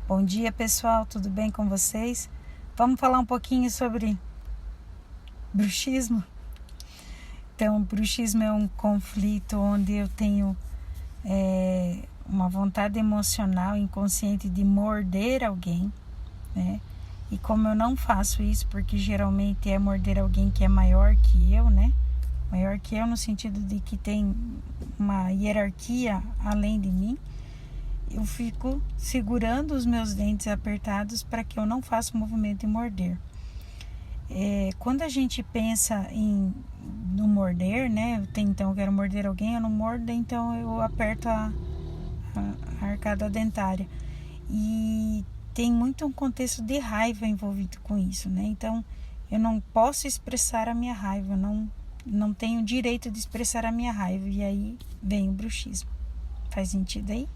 Bom dia, pessoal, tudo bem com vocês? Vamos falar um pouquinho sobre bruxismo? Então, bruxismo é um conflito onde eu tenho uma vontade emocional inconsciente de morder alguém, né? E como eu não faço isso, porque geralmente é morder alguém que é maior que eu, né? Maior que eu no sentido de que tem uma hierarquia além de mim, eu fico segurando os meus dentes apertados para que eu não faça o movimento de morder. Quando a gente pensa no morder, né? Então eu quero morder alguém, eu não mordo, então eu aperto a arcada dentária. E tem muito um contexto de raiva envolvido com isso, né? Então eu não posso expressar a minha raiva, eu não tenho direito de expressar a minha raiva. E aí vem o bruxismo. Faz sentido aí?